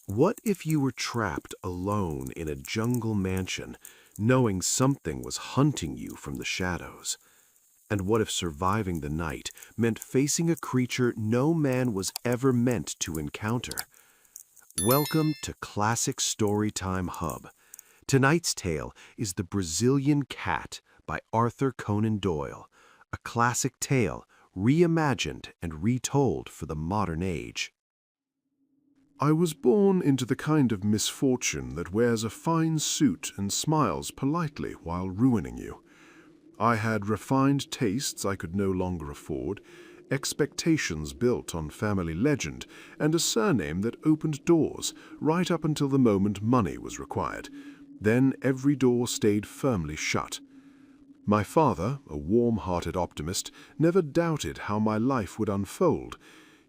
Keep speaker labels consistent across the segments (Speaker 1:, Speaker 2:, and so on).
Speaker 1: What if you were trapped alone in a jungle mansion, knowing something was hunting you from the shadows? And what if surviving the night meant facing a creature no man was ever meant to encounter? Welcome to Classic Storytime Hub. Tonight's tale is The Brazilian Cat by Arthur Conan Doyle, a classic tale reimagined and retold for the modern age.
Speaker 2: I was born into the kind of misfortune that wears a fine suit and smiles politely while ruining you. I had refined tastes I could no longer afford, expectations built on family legend, and a surname that opened doors right up until the moment money was required. Then every door stayed firmly shut. My father, a warm-hearted optimist, never doubted how my life would unfold.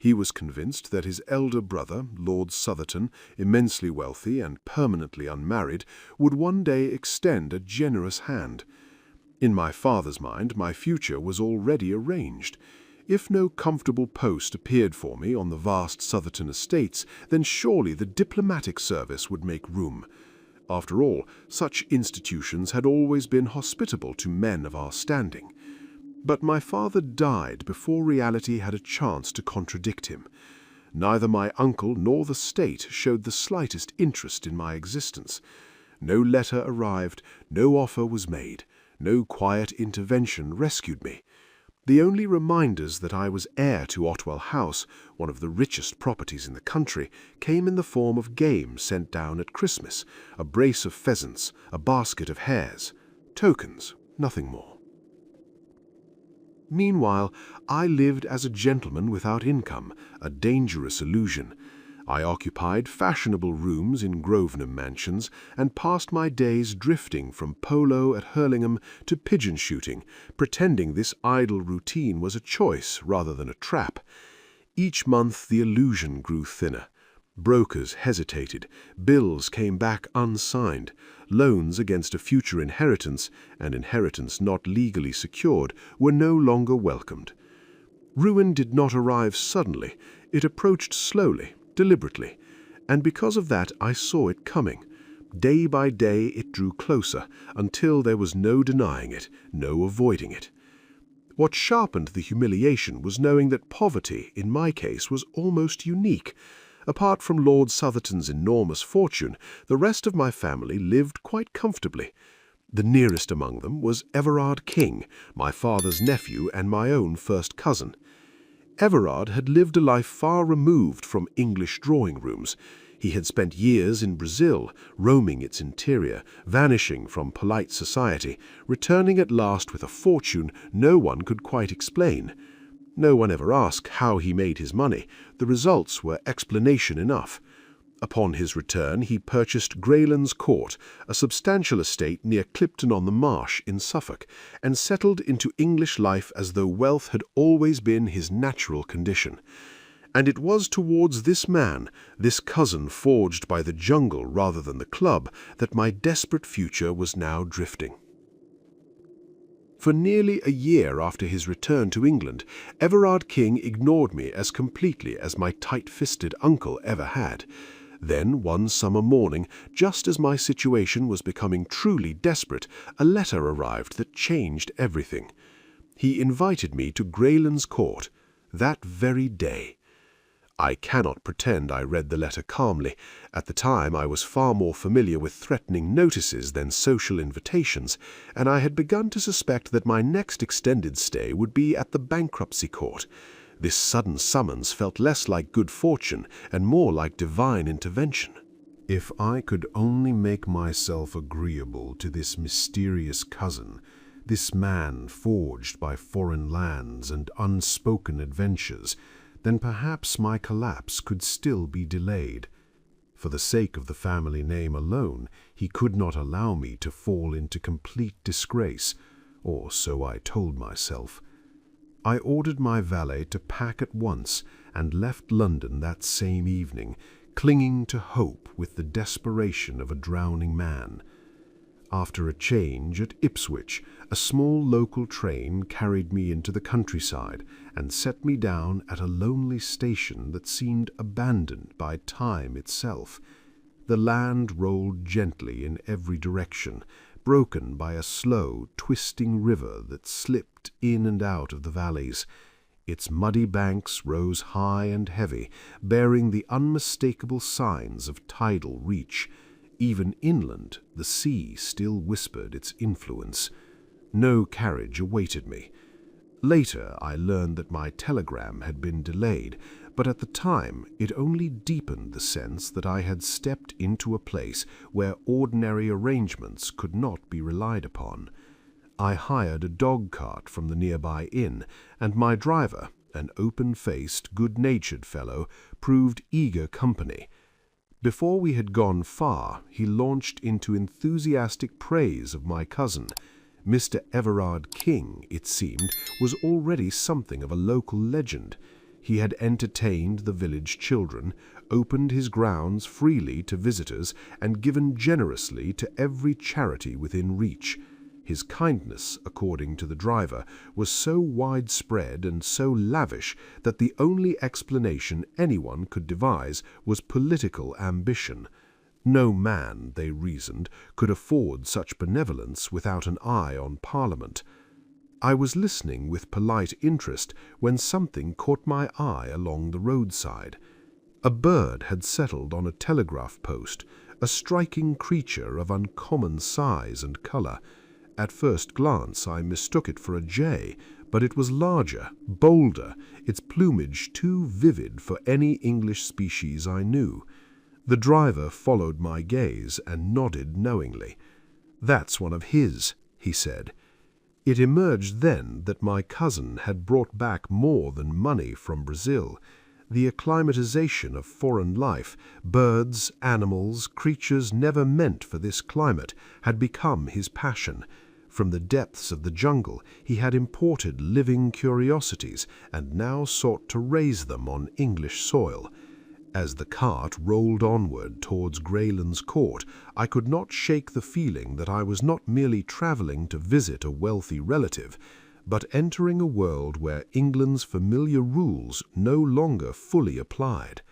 Speaker 2: He was convinced that his elder brother, Lord Southerton, immensely wealthy and permanently unmarried, would one day extend a generous hand. In my father's mind, my future was already arranged. If no comfortable post appeared for me on the vast Southerton estates, then surely the diplomatic service would make room. After all, such institutions had always been hospitable to men of our standing. But my father died before reality had a chance to contradict him. Neither my uncle nor the state showed the slightest interest in my existence. No letter arrived, no offer was made, no quiet intervention rescued me. The only reminders that I was heir to Otwell House, one of the richest properties in the country, came in the form of game sent down at Christmas, a brace of pheasants, a basket of hares. Tokens, nothing more. Meanwhile, I lived as a gentleman without income, a dangerous illusion. I occupied fashionable rooms in Grosvenor mansions and passed my days drifting from polo at Hurlingham to pigeon shooting, pretending this idle routine was a choice rather than a trap. Each month the illusion grew thinner. Brokers hesitated, bills came back unsigned, loans against a future inheritance, and inheritance not legally secured, were no longer welcomed. Ruin did not arrive suddenly, it approached slowly, deliberately, and because of that I saw it coming. Day by day it drew closer, until there was no denying it, no avoiding it. What sharpened the humiliation was knowing that poverty, in my case, was almost unique. Apart from Lord Southerton's enormous fortune, the rest of my family lived quite comfortably. The nearest among them was Everard King, my father's nephew and my own first cousin. Everard had lived a life far removed from English drawing-rooms. He had spent years in Brazil, roaming its interior, vanishing from polite society, returning at last with a fortune no one could quite explain. No one ever asked how he made his money. The results were explanation enough. Upon his return he purchased Greylands Court, a substantial estate near Clipton-on-the-Marsh in Suffolk, and settled into English life as though wealth had always been his natural condition. And it was towards this man, this cousin forged by the jungle rather than the club, that my desperate future was now drifting. For nearly a year after his return to England, Everard King ignored me as completely as my tight-fisted uncle ever had. Then, one summer morning, just as my situation was becoming truly desperate, a letter arrived that changed everything. He invited me to Greylands Court, that very day. I cannot pretend I read the letter calmly. At the time I was far more familiar with threatening notices than social invitations, and I had begun to suspect that my next extended stay would be at the bankruptcy court. This sudden summons felt less like good fortune and more like divine intervention. If I could only make myself agreeable to this mysterious cousin, this man forged by foreign lands and unspoken adventures, then perhaps my collapse could still be delayed. For the sake of the family name alone, he could not allow me to fall into complete disgrace, or so I told myself. I ordered my valet to pack at once and left London that same evening, clinging to hope with the desperation of a drowning man. After a change at Ipswich, a small local train carried me into the countryside and set me down at a lonely station that seemed abandoned by time itself. The land rolled gently in every direction, broken by a slow, twisting river that slipped in and out of the valleys. Its muddy banks rose high and heavy, bearing the unmistakable signs of tidal reach. Even inland, the sea still whispered its influence. No carriage awaited me. Later, I learned that my telegram had been delayed, but at the time it only deepened the sense that I had stepped into a place where ordinary arrangements could not be relied upon. I hired a dog-cart from the nearby inn, and my driver, an open-faced, good-natured fellow, proved eager company. Before we had gone far, he launched into enthusiastic praise of my cousin. Mr. Everard King, it seemed, was already something of a local legend. He had entertained the village children, opened his grounds freely to visitors, and given generously to every charity within reach. His kindness, according to the driver, was so widespread and so lavish that the only explanation anyone could devise was political ambition. No man, they reasoned, could afford such benevolence without an eye on Parliament. I was listening with polite interest when something caught my eye along the roadside. A bird had settled on a telegraph post, a striking creature of uncommon size and colour. At first glance I mistook it for a jay, but it was larger, bolder, its plumage too vivid for any English species I knew. The driver followed my gaze and nodded knowingly. "That's one of his," he said. It emerged then that my cousin had brought back more than money from Brazil. The acclimatization of foreign life, birds, animals, creatures never meant for this climate, had become his passion. From the depths of the jungle he had imported living curiosities and now sought to raise them on English soil. As the cart rolled onward towards Greylands Court, I could not shake the feeling that I was not merely travelling to visit a wealthy relative, but entering a world where England's familiar rules no longer fully applied.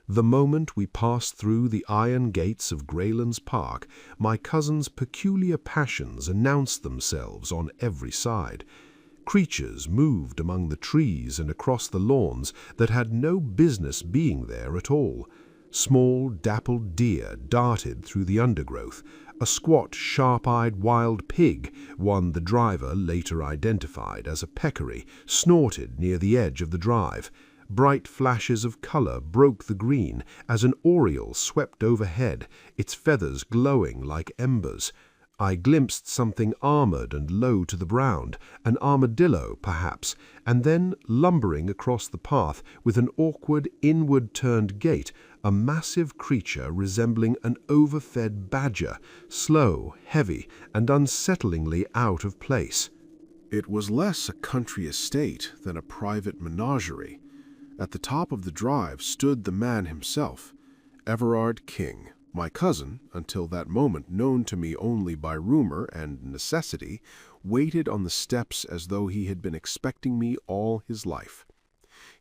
Speaker 2: The moment we passed through the iron gates of Greylands Park, my cousin's peculiar passions announced themselves on every side. Creatures moved among the trees and across the lawns that had no business being there at all. Small, dappled deer darted through the undergrowth. A squat, sharp-eyed wild pig, one the driver later identified as a peccary, snorted near the edge of the drive. Bright flashes of colour broke the green as an oriole swept overhead, its feathers glowing like embers. I glimpsed something armoured and low to the ground, an armadillo, perhaps, and then, lumbering across the path with an awkward, inward-turned gait, a massive creature resembling an overfed badger, slow, heavy, and unsettlingly out of place.
Speaker 1: It was less a country estate than a private menagerie. At the top of the drive stood the man himself, Everard King, my cousin, until that moment known to me only by rumour and necessity, waited on the steps as though he had been expecting me all his life.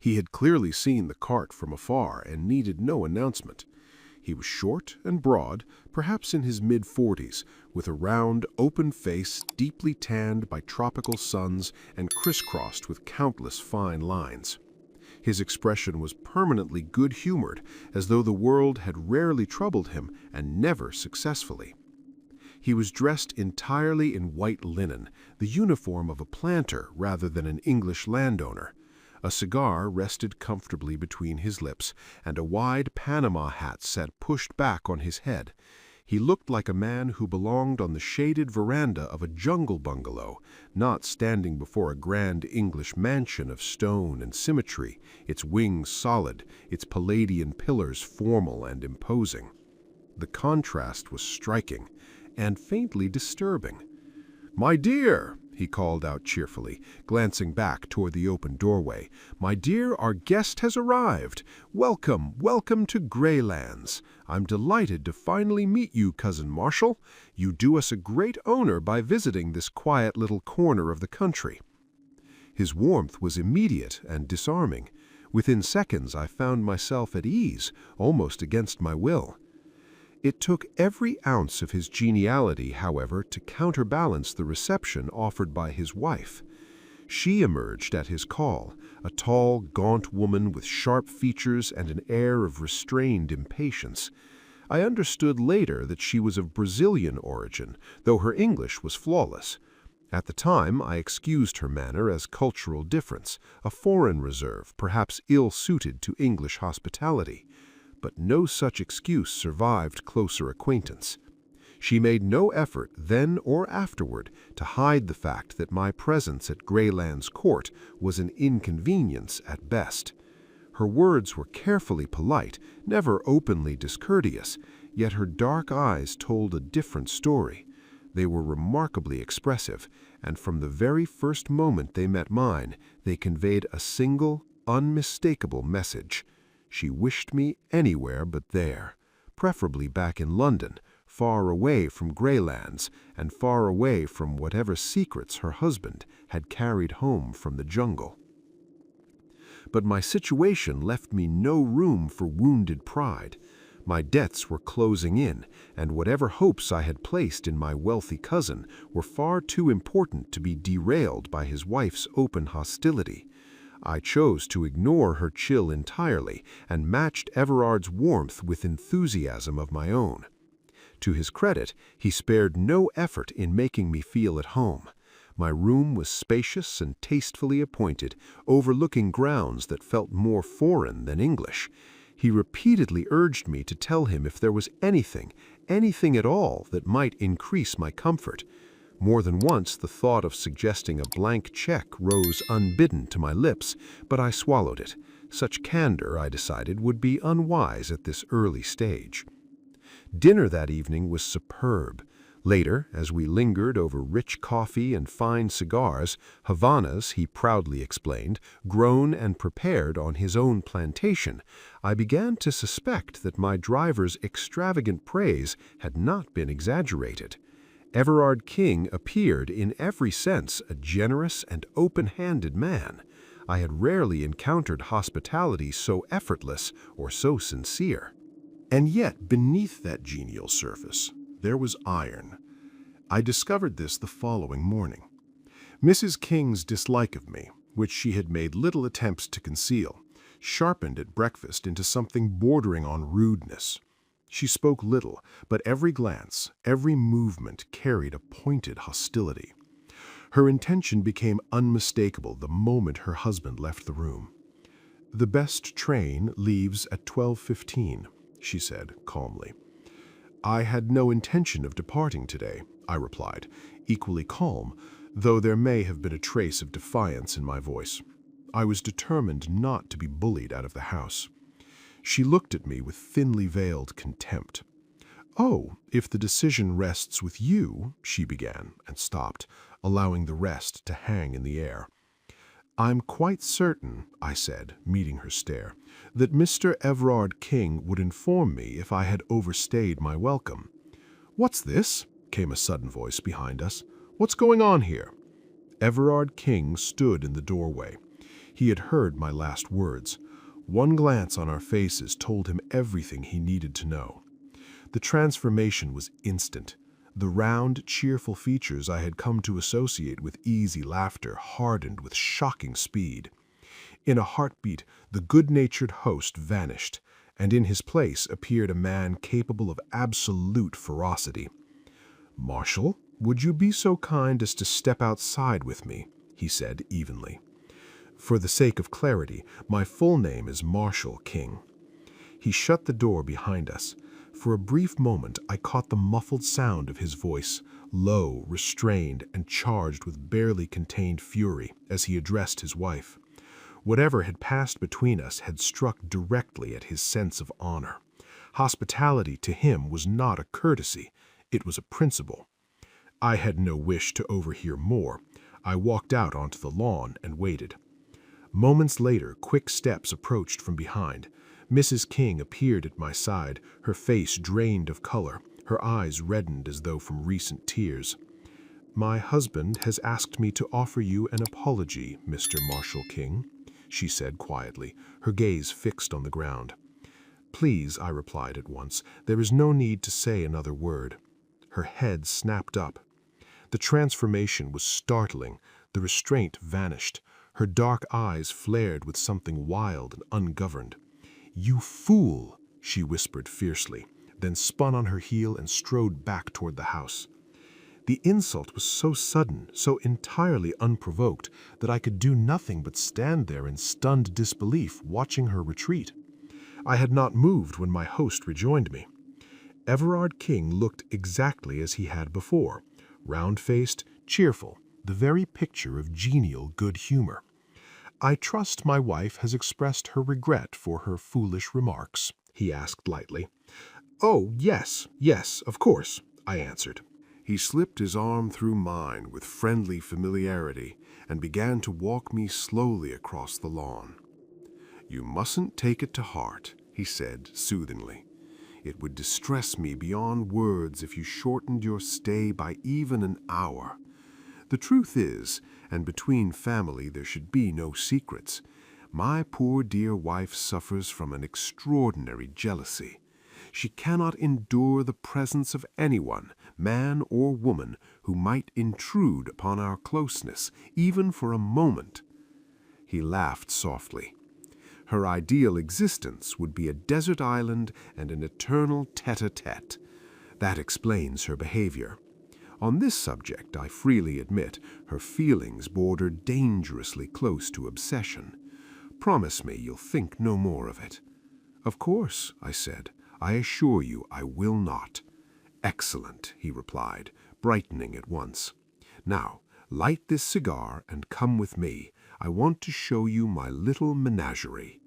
Speaker 1: He had clearly seen the cart from afar and needed no announcement. He was short and broad, perhaps in his mid-40s, with a round, open face deeply tanned by tropical suns and crisscrossed with countless fine lines. His expression was permanently good-humoured, as though the world had rarely troubled him and never successfully. He was dressed entirely in white linen, the uniform of a planter rather than an English landowner. A cigar rested comfortably between his lips, and a wide Panama hat sat pushed back on his head. He looked like a man who belonged on the shaded veranda of a jungle bungalow, not standing before a grand English mansion of stone and symmetry, its wings solid, its Palladian pillars formal and imposing. The contrast was striking, and faintly disturbing. "My dear,"
Speaker 2: he called out cheerfully, glancing back toward the open doorway. "My dear, our guest has arrived. Welcome, welcome to Greylands. I'm delighted to finally meet you, Cousin Marshall. You do us a great honor by visiting this quiet little corner of the country." His warmth was immediate and disarming. Within seconds I found myself at ease, almost against my will. It took every ounce of his geniality, however, to counterbalance the reception offered by his wife. She emerged at his call, a tall, gaunt woman with sharp features and an air of restrained impatience. I understood later that she was of Brazilian origin, though her English was flawless. At the time, I excused her manner as cultural difference, a foreign reserve, perhaps ill-suited to English hospitality. But no such excuse survived closer acquaintance. She made no effort, then or afterward, to hide the fact that my presence at Greylands Court was an inconvenience at best. Her words were carefully polite, never openly discourteous, yet her dark eyes told a different story. They were remarkably expressive, and from the very first moment they met mine, they conveyed a single, unmistakable message. She wished me anywhere but there, preferably back in London, far away from Greylands, and far away from whatever secrets her husband had carried home from the jungle. But my situation left me no room for wounded pride. My debts were closing in, and whatever hopes I had placed in my wealthy cousin were far too important to be derailed by his wife's open hostility. I chose to ignore her chill entirely and matched Everard's warmth with enthusiasm of my own. To his credit, he spared no effort in making me feel at home. My room was spacious and tastefully appointed, overlooking grounds that felt more foreign than English. He repeatedly urged me to tell him if there was anything at all, that might increase my comfort. More than once the thought of suggesting a blank check rose unbidden to my lips, but I swallowed it. Such candor, I decided, would be unwise at this early stage. Dinner that evening was superb. Later, as we lingered over rich coffee and fine cigars, Havanas, he proudly explained, grown and prepared on his own plantation, I began to suspect that my driver's extravagant praise had not been exaggerated. Everard King appeared in every sense a generous and open-handed man. I had rarely encountered hospitality so effortless or so sincere.
Speaker 1: And yet, beneath that genial surface, there was iron. I discovered this the following morning. Mrs. King's dislike of me, which she had made little attempts to conceal, sharpened at breakfast into something bordering on rudeness. She spoke little, but every glance, every movement carried a pointed hostility. Her intention became unmistakable the moment her husband left the room. "The best train leaves at 12:15, she said calmly. "I had no intention of departing today," I replied, equally calm, though there may have been a trace of defiance in my voice. I was determined not to be bullied out of the house. She looked at me with thinly veiled contempt. "Oh, if the decision rests with you," she began, and stopped, allowing the rest to hang in the air. "I'm quite certain," I said, meeting her stare, "that Mr. Everard King would inform me if I had overstayed my welcome." "What's this?" came a sudden voice behind us. "What's going on here?" Everard King stood in the doorway. He had heard my last words. One glance on our faces told him everything he needed to know. The transformation was instant. The round, cheerful features I had come to associate with easy laughter hardened with shocking speed. In a heartbeat, the good-natured host vanished, and in his place appeared a man capable of absolute ferocity. "Marshall, would you be so kind as to step outside with me?" he said evenly. "For the sake of clarity, my full name is Marshall King." He shut the door behind us. For a brief moment I caught the muffled sound of his voice, low, restrained, and charged with barely contained fury, as he addressed his wife. Whatever had passed between us had struck directly at his sense of honor. Hospitality to him was not a courtesy, it was a principle. I had no wish to overhear more.
Speaker 2: I walked out onto the lawn and waited. Moments later, quick steps approached from behind. Mrs. King appeared at my side, her face drained of color, her eyes reddened as though from recent tears. "My husband has asked me to offer you an apology, Mr. Marshall King," she said quietly, her gaze fixed on the ground. "Please," I replied at once, "there is no need to say another word." Her head snapped up. The transformation was startling. The restraint vanished. Her dark eyes flared with something wild and ungoverned. "You fool!" she whispered fiercely, then spun on her heel and strode back toward the house. The insult was so sudden, so entirely unprovoked, that I could do nothing but stand there in stunned disbelief, watching her retreat. I had not moved when my host rejoined me. Everard King looked exactly as he had before, round-faced, cheerful, the very picture of genial good humor. "I trust my wife has expressed her regret for her foolish remarks?" he asked lightly. "Oh, yes, of course," I answered.
Speaker 1: He slipped his arm through mine with friendly familiarity and began to walk me slowly across the lawn. "You mustn't take it to heart," he said soothingly. "It would distress me beyond words if you shortened your stay by even an hour. The truth is, and between family there should be no secrets, my poor dear wife suffers from an extraordinary jealousy. She cannot endure the presence of anyone, man or woman, who might intrude upon our closeness, even for a moment." He laughed softly. Her ideal existence would be a desert island and an eternal tete-a-tete. That explains her behavior. On this subject, I freely admit, her feelings border dangerously close to obsession. Promise me you'll think no more of it." "Of course," I said. "I assure you I will not." "Excellent," he replied, brightening at once. "Now, light this cigar and come with me. I want to show you my little menagerie."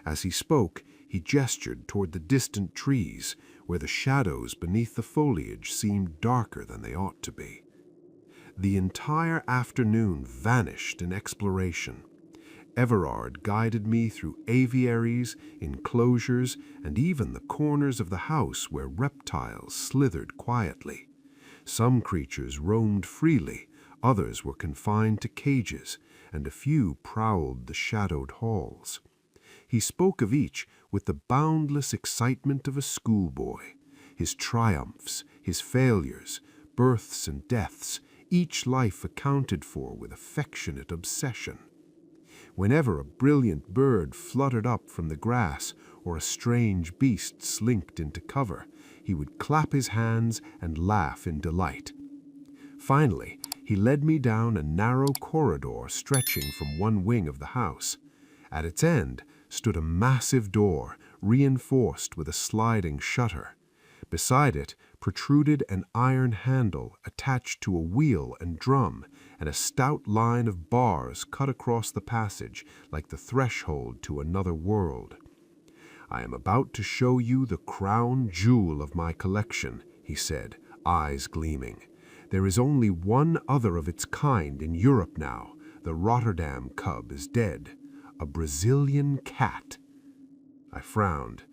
Speaker 1: As he spoke, he gestured toward the distant trees, where the shadows beneath the foliage seemed darker than they ought to be. The entire afternoon vanished in exploration. Everard guided me through aviaries, enclosures, and even the corners of the house where reptiles slithered quietly. Some creatures roamed freely, others were confined to cages, and a few prowled the shadowed halls. He spoke of each with the boundless excitement of a schoolboy. His triumphs, his failures, births and deaths, each life accounted for with affectionate obsession. Whenever a brilliant bird fluttered up from the grass or a strange beast slinked into cover, he would clap his hands and laugh in delight. Finally, he led me down a narrow corridor stretching from one wing of the house. At its end stood a massive door, reinforced with a sliding shutter. Beside it protruded an iron handle attached to a wheel and drum, and a stout line of bars cut across the passage like the threshold to another world. "I am about to show you the crown jewel of my collection," he said, eyes gleaming. "There is only one other of its kind in Europe now. The Rotterdam cub is dead. A Brazilian cat." I frowned.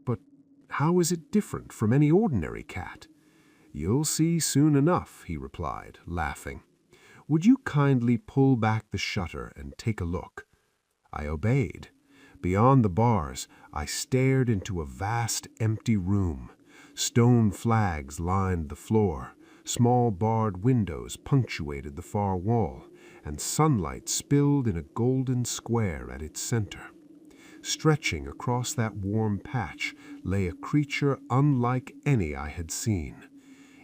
Speaker 1: "But how is it different from any ordinary cat?" "You'll see soon enough," he replied, laughing. "Would you kindly pull back the shutter and take a look?" I obeyed. Beyond the bars, I stared into a vast empty room. Stone flags lined the floor, small barred windows punctuated the far wall, and sunlight spilled in a golden square at its center. Stretching across that warm patch lay a creature unlike any I had seen.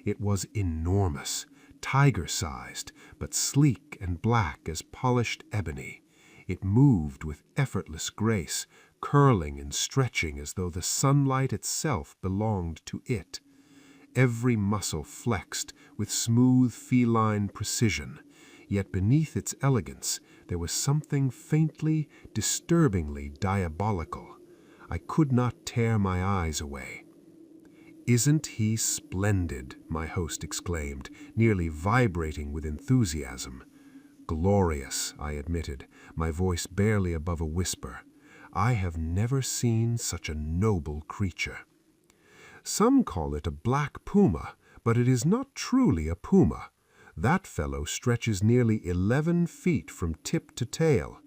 Speaker 1: It was enormous, tiger-sized, but sleek and black as polished ebony. It moved with effortless grace, curling and stretching as though the sunlight itself belonged to it. Every muscle flexed with smooth feline precision, yet beneath its elegance there was something faintly, disturbingly diabolical. I could not tear my eyes away. "Isn't he splendid?" my host exclaimed, nearly vibrating with enthusiasm.
Speaker 2: Glorious, I admitted, my voice barely above a whisper. I have never seen such a noble creature. Some call it a black puma, but it is not truly a puma. That fellow stretches nearly 11 feet from tip to tail.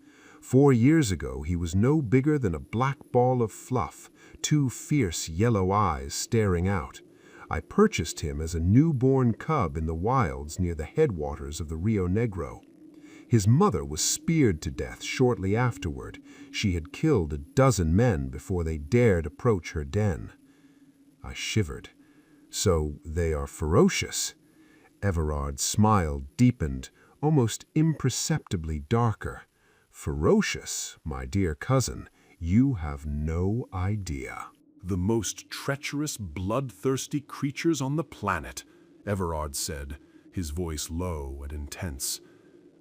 Speaker 2: 4 years ago he was no bigger than a black ball of fluff, 2 fierce yellow eyes staring out. I purchased him as a newborn cub in the wilds near the headwaters of the Rio Negro. His mother was speared to death shortly afterward. She had killed a dozen men before they dared approach her den. I shivered. So they are ferocious. Everard's smile deepened, almost imperceptibly darker. Ferocious, my dear cousin, you have no idea.
Speaker 1: The most treacherous, bloodthirsty creatures on the planet, Everard said, his voice low and intense.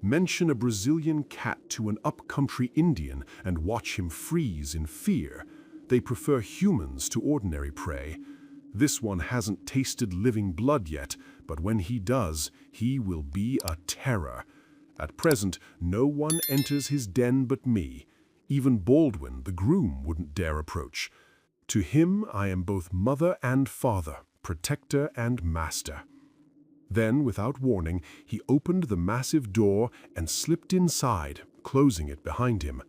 Speaker 1: Mention a Brazilian cat to an upcountry Indian and watch him freeze in fear. They prefer humans to ordinary prey. This one hasn't tasted living blood yet, but when he does, he will be a terror. At present, no one enters his den but me. Even Baldwin, the groom, wouldn't dare approach. To him I am both mother and father, protector and master. Then, without warning, he opened the massive door and slipped inside, closing it behind him.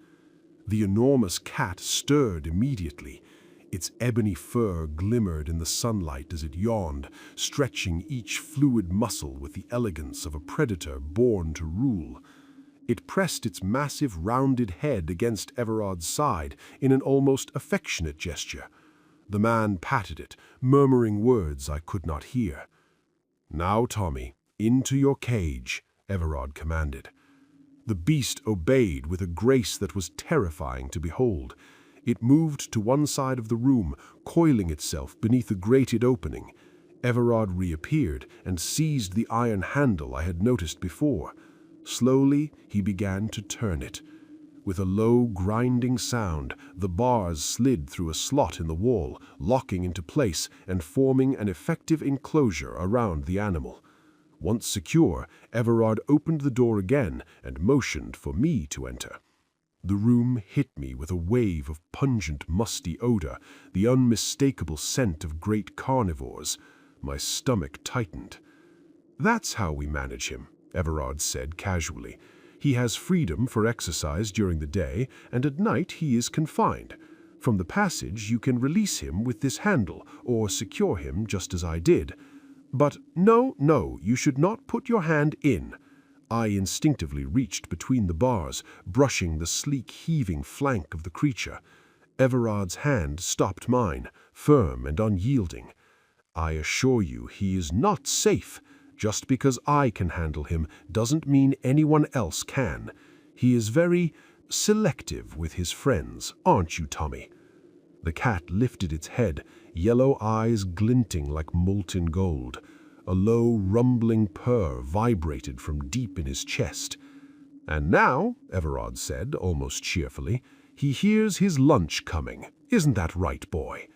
Speaker 1: The enormous cat stirred immediately. Its ebony fur glimmered in the sunlight as it yawned, stretching each fluid muscle with the elegance of a predator born to rule. It pressed its massive rounded head against Everard's side in an almost affectionate gesture. The man patted it, murmuring words I could not hear. "Now, Tommy, into your cage," Everard commanded. The beast obeyed with a grace that was terrifying to behold. It moved to one side of the room, coiling itself beneath a grated opening. Everard reappeared and seized the iron handle I had noticed before. Slowly, he began to turn it. With a low, grinding sound, the bars slid through a slot in the wall, locking into place and forming an effective enclosure around the animal. Once secure, Everard opened the door again and motioned for me to enter. The room hit me with a wave of pungent, musty odor, the unmistakable scent of great carnivores. My stomach tightened. "That's how we manage him," Everard said casually. "He has freedom for exercise during the day, and at night he is confined. From the passage you can release him with this handle, or secure him just as I did. But no, you should not put your hand in." I instinctively reached between the bars, brushing the sleek, heaving flank of the creature. Everard's hand stopped mine, firm and unyielding. "I assure you he is not safe. Just because I can handle him doesn't mean anyone else can. He is very selective with his friends, aren't you, Tommy?" The cat lifted its head, yellow eyes glinting like molten gold. A low, rumbling purr vibrated from deep in his chest. "And now," Everard said, almost cheerfully, "he hears his lunch coming. Isn't that right, boy?"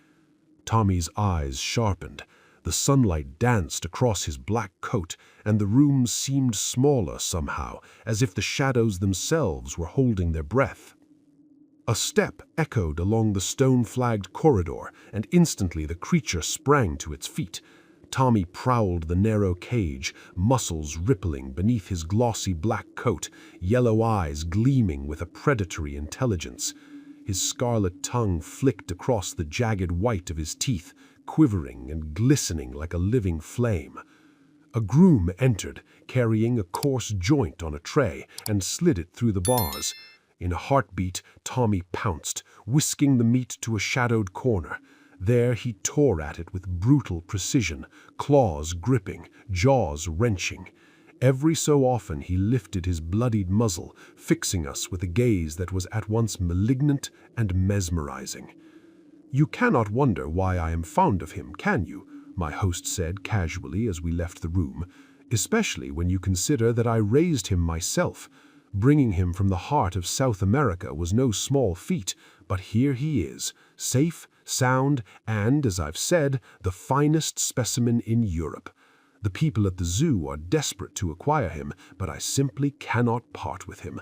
Speaker 1: Tommy's eyes sharpened. The sunlight danced across his black coat, and the room seemed smaller somehow, as if the shadows themselves were holding their breath. A step echoed along the stone-flagged corridor, and instantly the creature sprang to its feet. Tommy prowled the narrow cage, muscles rippling beneath his glossy black coat, yellow eyes gleaming with a predatory intelligence. His scarlet tongue flicked across the jagged white of his teeth, quivering and glistening like a living flame. A groom entered, carrying a coarse joint on a tray, and slid it through the bars. In a heartbeat, Tommy pounced, whisking the meat to a shadowed corner. There he tore at it with brutal precision, claws gripping, jaws wrenching. Every so often he lifted his bloodied muzzle, fixing us with a gaze that was at once malignant and mesmerizing. "You cannot wonder why I am fond of him, can you?" my host said casually as we left the room, "especially when you consider that I raised him myself. Bringing him from the heart of South America was no small feat, but here he is, safe, sound, and, as I've said, the finest specimen in Europe.
Speaker 2: The people at the zoo are desperate to acquire him, but I simply cannot part with him.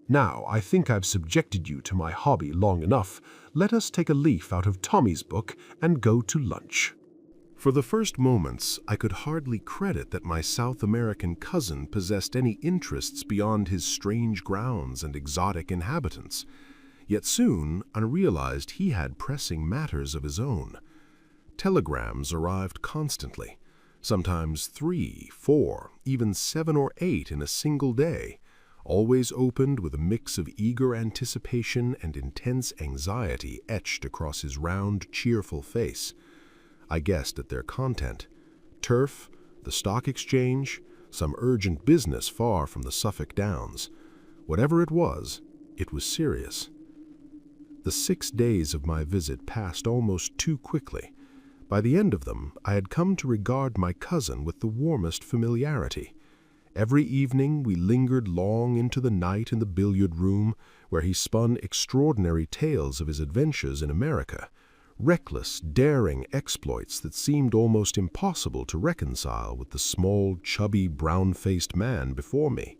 Speaker 2: Now, I think I've subjected you to my hobby long enough. Let us take a leaf out of Tommy's book and go to lunch." For the first moments, I could hardly credit that my South American cousin possessed any interests beyond his strange grounds and exotic inhabitants. Yet soon I realized he had pressing matters of his own. Telegrams arrived constantly, sometimes 3, 4, even 7 or 8 in a single day, always opened with a mix of eager anticipation and intense anxiety etched across his round, cheerful face. I guessed at their content: turf, the stock exchange, some urgent business far from the Suffolk Downs. Whatever it was serious. The 6 days of my visit passed almost too quickly. By the end of them, I had come to regard my cousin with the warmest familiarity. Every evening we lingered long into the night in the billiard room, where he spun extraordinary tales of his adventures in America, reckless, daring exploits that seemed almost impossible to reconcile with the small, chubby, brown-faced man before me.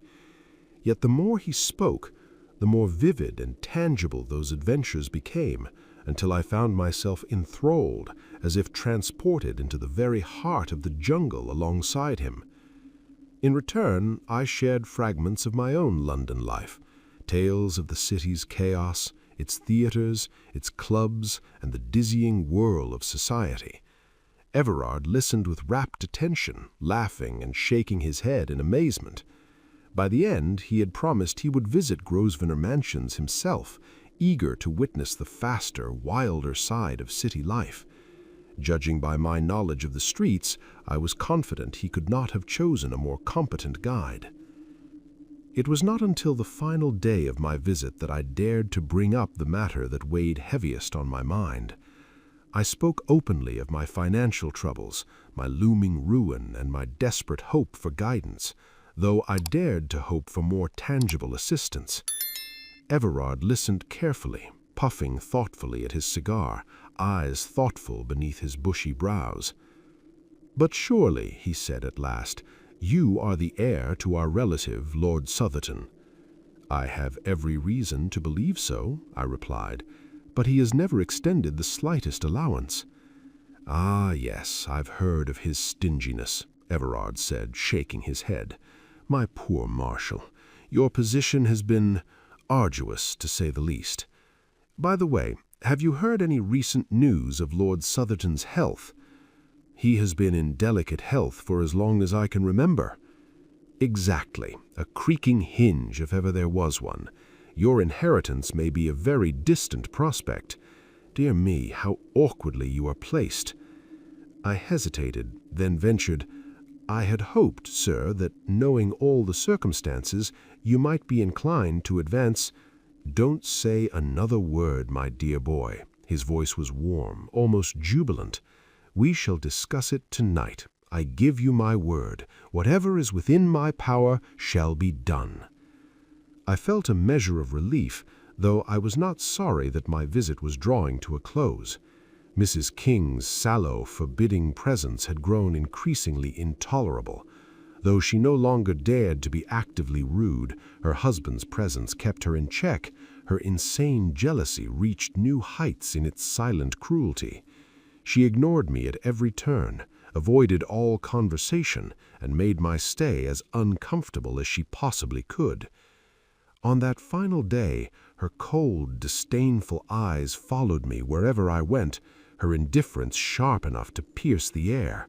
Speaker 2: Yet the more he spoke, the more vivid and tangible those adventures became, until I found myself enthralled, as if transported into the very heart of the jungle alongside him. In return, I shared fragments of my own London life, tales of the city's chaos, its theaters, its clubs, and the dizzying whirl of society. Everard listened with rapt attention, laughing and shaking his head in amazement. By the end, he had promised he would visit Grosvenor Mansions himself, eager to witness the faster, wilder side of city life. Judging by my knowledge of the streets, I was confident he could not have chosen a more competent guide. It was not until the final day of my visit that I dared to bring up the matter that weighed heaviest on my mind. I spoke openly of my financial troubles, my looming ruin, and my desperate hope for guidance, though I dared to hope for more tangible assistance. Everard listened carefully, puffing thoughtfully at his cigar, eyes thoughtful beneath his bushy brows. "But surely," he said at last, "you are the heir to our relative, Lord Southerton." "I have every reason to believe so," I replied, "but he has never extended the slightest allowance." "Ah, yes, I've heard of his stinginess," Everard said, shaking his head. "My poor Marshal, your position has been arduous, to say the least. By the way, have you heard any recent news of Lord Southerton's health?" "He has been in delicate health for as long as I can remember." "Exactly, a creaking hinge if ever there was one. Your inheritance may be a very distant prospect. Dear me, how awkwardly you are placed." I hesitated, then ventured, "I had hoped, sir, that, knowing all the circumstances, you might be inclined to advance—" "Don't say another word, my dear boy." His voice was warm, almost jubilant. "We shall discuss it tonight. I give you my word. Whatever is within my power shall be done." I felt a measure of relief, though I was not sorry that my visit was drawing to a close. Mrs. King's sallow, forbidding presence had grown increasingly intolerable. Though she no longer dared to be actively rude, her husband's presence kept her in check. Her insane jealousy reached new heights in its silent cruelty. She ignored me at every turn, avoided all conversation, and made my stay as uncomfortable as she possibly could. On that final day, her cold, disdainful eyes followed me wherever I went, her indifference sharp enough to pierce the air.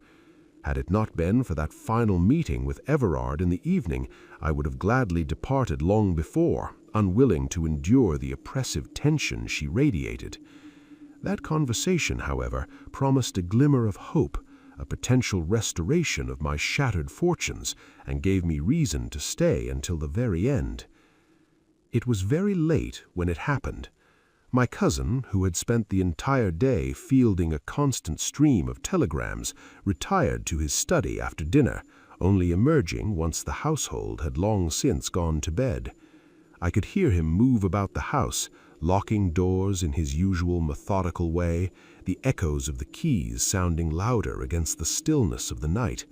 Speaker 2: Had it not been for that final meeting with Everard in the evening, I would have gladly departed long before, unwilling to endure the oppressive tension she radiated. That conversation, however, promised a glimmer of hope, a potential restoration of my shattered fortunes, and gave me reason to stay until the very end. It was very late when it happened. My cousin, who had spent the entire day fielding a constant stream of telegrams, retired to his study after dinner, only emerging once the household had long since gone to bed. I could hear him move about the house, locking doors in his usual methodical way, the echoes of the keys sounding louder against the stillness of the night.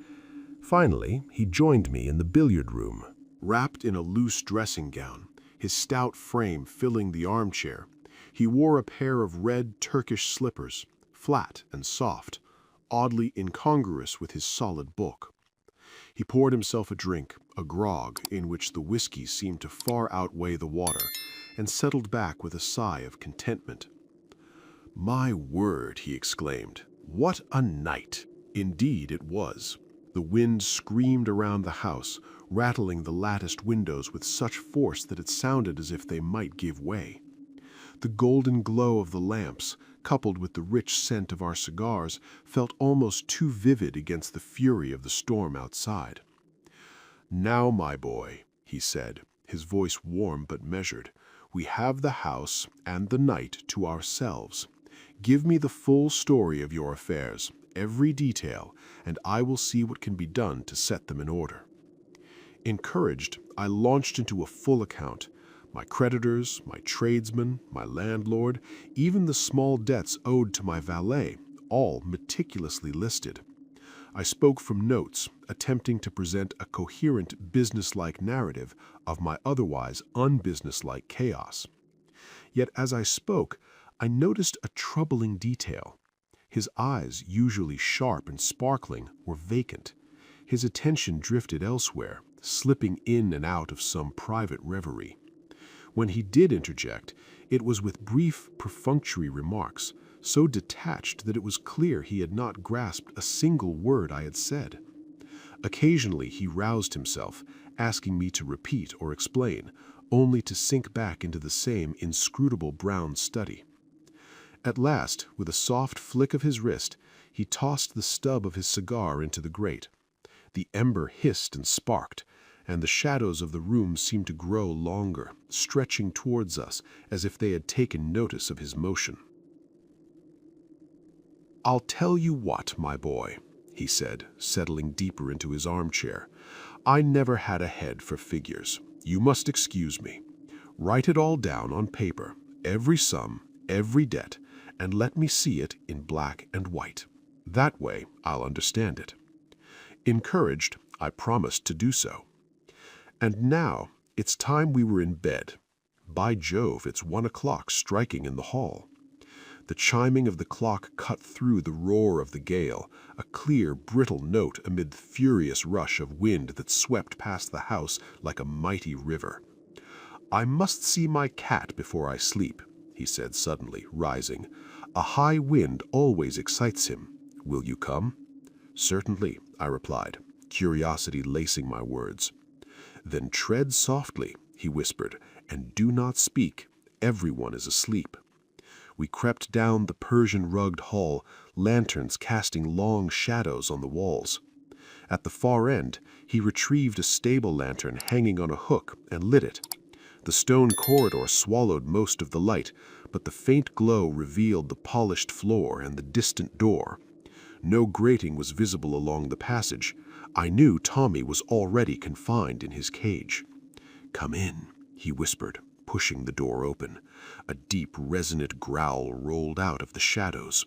Speaker 2: Finally, he joined me in the billiard room.
Speaker 1: Wrapped in a loose dressing gown, his stout frame filling the armchair, he wore a pair of red Turkish slippers, flat and soft, oddly incongruous with his solid bulk. He poured himself a drink, a grog, in which the whiskey seemed to far outweigh the water, and settled back with a sigh of contentment. "My word," he exclaimed, "what a night!" Indeed it was. The wind screamed around the house, rattling the latticed windows with such force that it sounded as if they might give way. The golden glow of the lamps, coupled with the rich scent of our cigars, felt almost too vivid against the fury of the storm outside. "Now, my boy," he said, his voice warm but measured, "we have the house and the night to ourselves. Give me the full story of your affairs, every detail, and I will see what can be done to set them in order." Encouraged, I launched into a full account. My creditors, my tradesmen, my landlord, even the small debts owed to my valet, all meticulously listed. I spoke from notes, attempting to present a coherent, businesslike narrative of my otherwise unbusinesslike chaos. Yet as I spoke, I noticed a troubling detail. His eyes, usually sharp and sparkling, were vacant. His attention drifted elsewhere, slipping in and out of some private reverie. When he did interject, it was with brief, perfunctory remarks, so detached that it was clear he had not grasped a single word I had said. Occasionally he roused himself, asking me to repeat or explain, only to sink back into the same inscrutable brown study. At last, with a soft flick of his wrist, he tossed the stub of his cigar into the grate. The ember hissed and sparked, and the shadows of the room seemed to grow longer, stretching towards us as if they had taken notice of his motion. "I'll tell you what, my boy," he said, settling deeper into his armchair. "I never had a head for figures. You must excuse me. Write it all down on paper, every sum, every debt, and let me see it in black and white. That way I'll understand it." Encouraged, I promised to do so. And now it's time we were in bed. By Jove, it's 1 o'clock striking in the hall. The chiming of the clock cut through the roar of the gale, a clear, brittle note amid the furious rush of wind that swept past the house like a mighty river. "I must see my cat before I sleep," he said suddenly, rising. "A high wind always excites him. Will you come?" "Certainly," I replied, curiosity lacing my words. "Then tread softly," he whispered, "and do not speak. Everyone is asleep." We crept down the Persian-rugged hall, lanterns casting long shadows on the walls. At the far end, he retrieved a stable lantern hanging on a hook and lit it. The stone corridor swallowed most of the light, but the faint glow revealed the polished floor and the distant door. No grating was visible along the passage. I knew Tommy was already confined in his cage. "Come in," he whispered, pushing the door open. A deep, resonant growl rolled out of the shadows.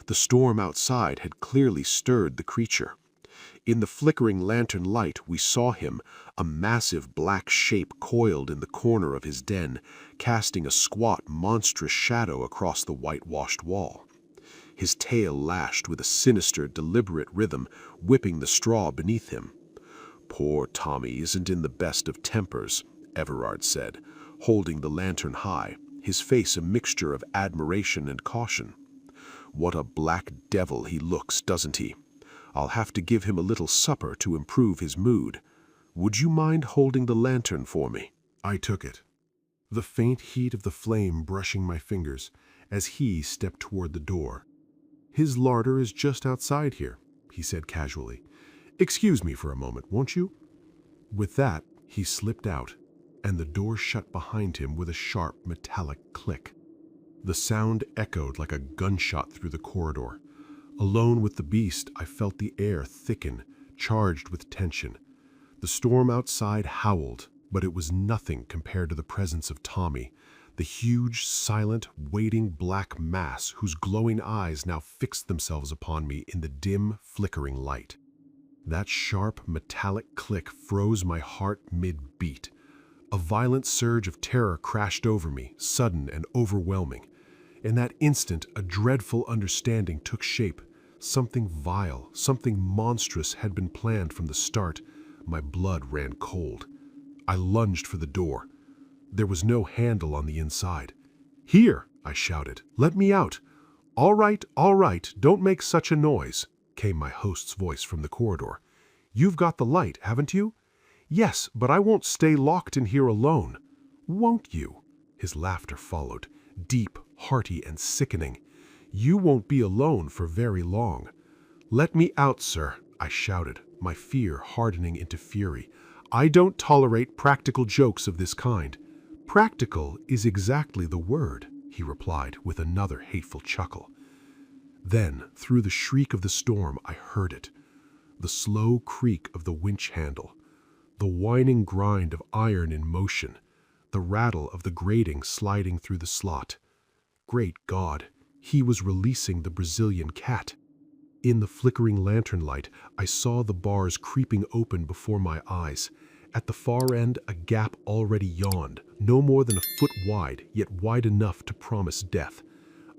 Speaker 1: The storm outside had clearly stirred the creature. In the flickering lantern light we saw him, a massive black shape coiled in the corner of his den, casting a squat, monstrous shadow across the whitewashed wall. His tail lashed with a sinister, deliberate rhythm, whipping the straw beneath him. "Poor Tommy isn't in the best of tempers," Everard said, holding the lantern high, his face a mixture of admiration and caution. "What a black devil he looks, doesn't he? I'll have to give him a little supper to improve his mood. Would you mind holding the lantern for me?"
Speaker 2: I took it, the faint heat of the flame brushing my fingers as he stepped toward the door. "His larder is just outside here," he said casually. "Excuse me for a moment, won't you?" With that, he slipped out, and the door shut behind him with a sharp, metallic click. The sound echoed like a gunshot through the corridor. Alone with the beast, I felt the air thicken, charged with tension. The storm outside howled, but it was nothing compared to the presence of Tommy, the huge, silent, waiting black mass whose glowing eyes now fixed themselves upon me in the dim, flickering light. That sharp, metallic click froze my heart mid-beat. A violent surge of terror crashed over me, sudden and overwhelming. In that instant, a dreadful understanding took shape. Something vile, something monstrous had been planned from the start. My blood ran cold. I lunged for the door. There was no handle on the inside. "Here!" I shouted. "Let me out!" All right, don't make such a noise," came my host's voice from the corridor. "You've got the light, haven't you?" "Yes, but I won't stay locked in here alone." "Won't you?" His laughter followed, deep, hearty, and sickening. "You won't be alone for very long." "Let me out, sir," I shouted, my fear hardening into fury. "I don't tolerate practical jokes of this kind." "Practical is exactly the word," he replied with another hateful chuckle. Then, through the shriek of the storm, I heard it. The slow creak of the winch handle, the whining grind of iron in motion, the rattle of the grating sliding through the slot. Great God, he was releasing the Brazilian cat. In the flickering lantern light, I saw the bars creeping open before my eyes. At the far end, a gap already yawned, no more than a foot wide, yet wide enough to promise death.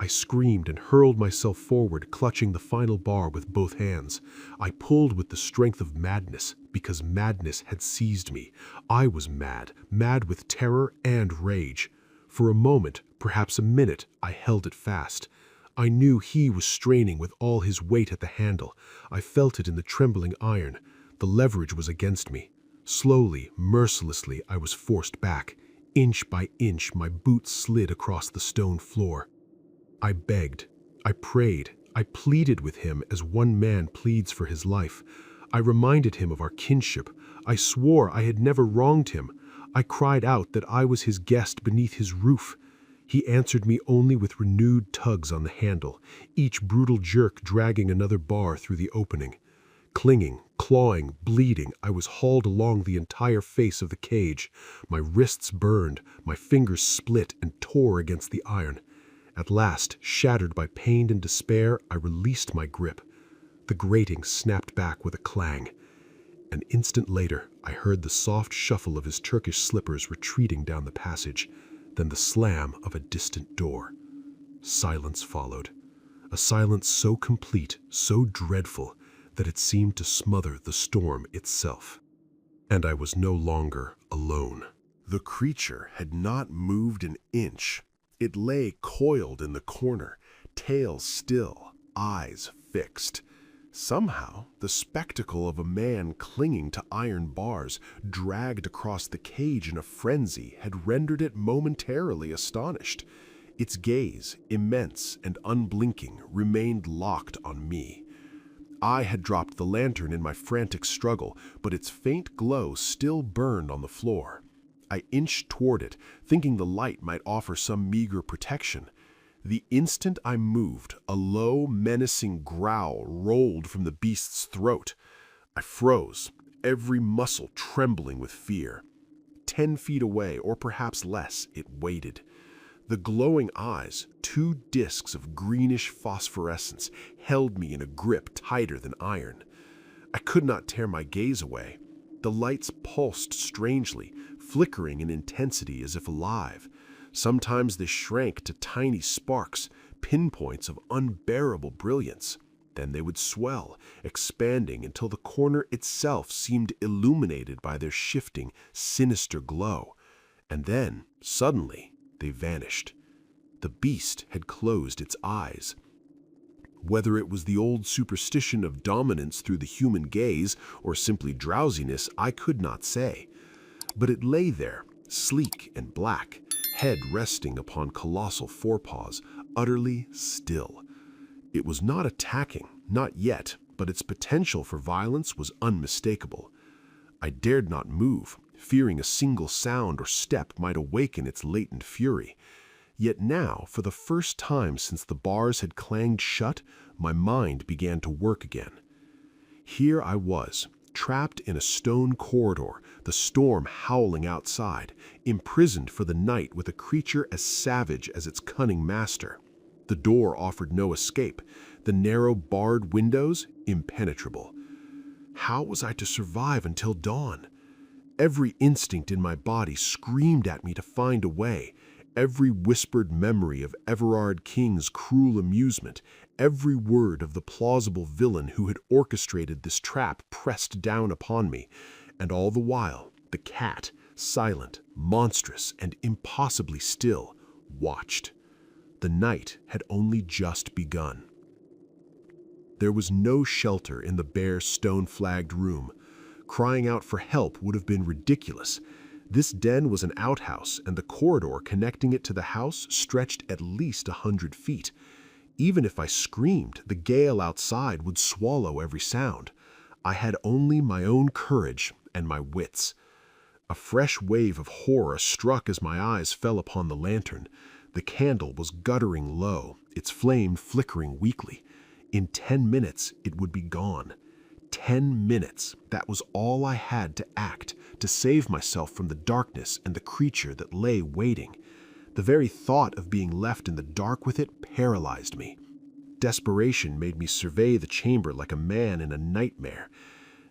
Speaker 2: I screamed and hurled myself forward, clutching the final bar with both hands. I pulled with the strength of madness, because madness had seized me. I was mad, mad with terror and rage. For a moment, perhaps a minute, I held it fast. I knew he was straining with all his weight at the handle. I felt it in the trembling iron. The leverage was against me. Slowly, mercilessly, I was forced back. Inch by inch, my boots slid across the stone floor. I begged, I prayed, I pleaded with him as one man pleads for his life. I reminded him of our kinship. I swore I had never wronged him. I cried out that I was his guest beneath his roof. He answered me only with renewed tugs on the handle, each brutal jerk dragging another bar through the opening. Clinging, clawing, bleeding, I was hauled along the entire face of the cage. My wrists burned, my fingers split and tore against the iron. At last, shattered by pain and despair, I released my grip. The grating snapped back with a clang. An instant later, I heard the soft shuffle of his Turkish slippers retreating down the passage, then the slam of a distant door. Silence followed. A silence so complete, so dreadful, that it seemed to smother the storm itself. And I was no longer alone. The creature had not moved an inch. It lay coiled in the corner, tail still, eyes fixed. Somehow, the spectacle of a man clinging to iron bars, dragged across the cage in a frenzy, had rendered it momentarily astonished. Its gaze, immense and unblinking, remained locked on me. I had dropped the lantern in my frantic struggle, but its faint glow still burned on the floor. I inched toward it, thinking the light might offer some meager protection. The instant I moved, a low, menacing growl rolled from the beast's throat. I froze, every muscle trembling with fear. 10 feet away, or perhaps less, it waited. The glowing eyes, 2 discs of greenish phosphorescence, held me in a grip tighter than iron. I could not tear my gaze away. The lights pulsed strangely, flickering in intensity as if alive. Sometimes they shrank to tiny sparks, pinpoints of unbearable brilliance. Then they would swell, expanding until the corner itself seemed illuminated by their shifting, sinister glow. And then, suddenly, they vanished. The beast had closed its eyes. Whether it was the old superstition of dominance through the human gaze or simply drowsiness, I could not say. But it lay there, sleek and black, head resting upon colossal forepaws, utterly still. It was not attacking, not yet, but its potential for violence was unmistakable. I dared not move, fearing a single sound or step might awaken its latent fury. Yet now, for the first time since the bars had clanged shut, my mind began to work again. Here I was, trapped in a stone corridor, the storm howling outside, imprisoned for the night with a creature as savage as its cunning master. The door offered no escape, the narrow barred windows impenetrable. How was I to survive until dawn? Every instinct in my body screamed at me to find a way. Every whispered memory of Everard King's cruel amusement, every word of the plausible villain who had orchestrated this trap pressed down upon me, and all the while the cat, silent, monstrous, and impossibly still, watched. The night had only just begun. There was no shelter in the bare stone-flagged room. Crying out for help would have been ridiculous. This den was an outhouse, and the corridor connecting it to the house stretched at least 100 feet. Even if I screamed, the gale outside would swallow every sound. I had only my own courage and my wits. A fresh wave of horror struck as my eyes fell upon the lantern. The candle was guttering low, its flame flickering weakly. In 10 minutes, it would be gone. 10 minutes, that was all I had to act, to save myself from the darkness and the creature that lay waiting. The very thought of being left in the dark with it paralyzed me. Desperation made me survey the chamber like a man in a nightmare.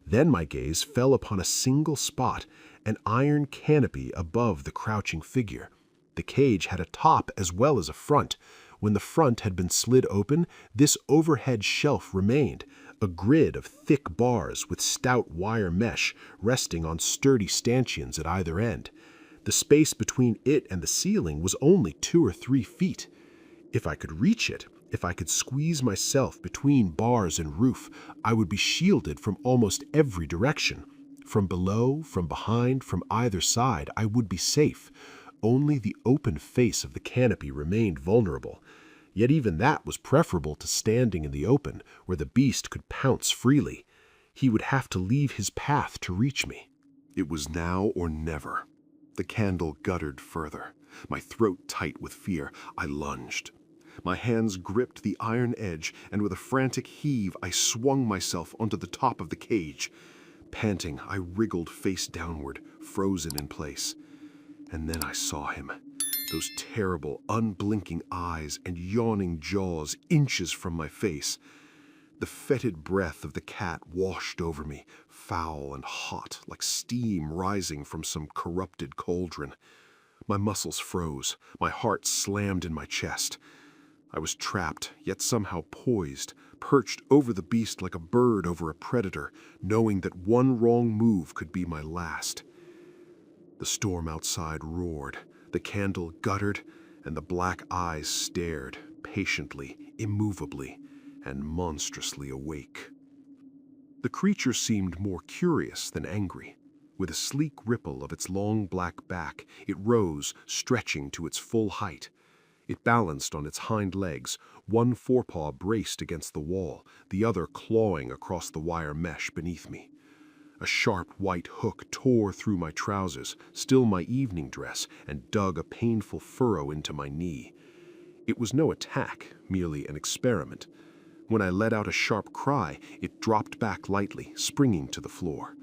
Speaker 2: Then my gaze fell upon a single spot, an iron canopy above the crouching figure. The cage had a top as well as a front. When the front had been slid open, this overhead shelf remained, a grid of thick bars with stout wire mesh resting on sturdy stanchions at either end. The space between it and the ceiling was only 2 or 3 feet. If I could reach it, if I could squeeze myself between bars and roof, I would be shielded from almost every direction. From below, from behind, from either side, I would be safe. Only the open face of the canopy remained vulnerable. Yet even that was preferable to standing in the open, where the beast could pounce freely. He would have to leave his path to reach me.
Speaker 1: It was now or never. The candle guttered further. My throat tight with fear, I lunged. My hands gripped the iron edge, and with a frantic heave, I swung myself onto the top of the cage. Panting, I wriggled face downward, frozen in place. And then I saw him. Those terrible, unblinking eyes and yawning jaws inches from my face. The fetid breath of the cat washed over me, foul and hot, like steam rising from some corrupted cauldron. My muscles froze, my heart slammed in my chest. I was trapped, yet somehow poised, perched over the beast like a bird over a predator, knowing that one wrong move could be my last. The storm outside roared, the candle guttered, and the black eyes stared, patiently, immovably, and monstrously awake. The creature seemed more curious than angry. With a sleek ripple of its long black back, it rose, stretching to its full height. It balanced on its hind legs, one forepaw braced against the wall, the other clawing across the wire mesh beneath me. A sharp white hook tore through my trousers, still my evening dress, and dug a painful furrow into my knee. It was no attack, merely an experiment. When I let out a sharp cry, it dropped back lightly, springing to the floor.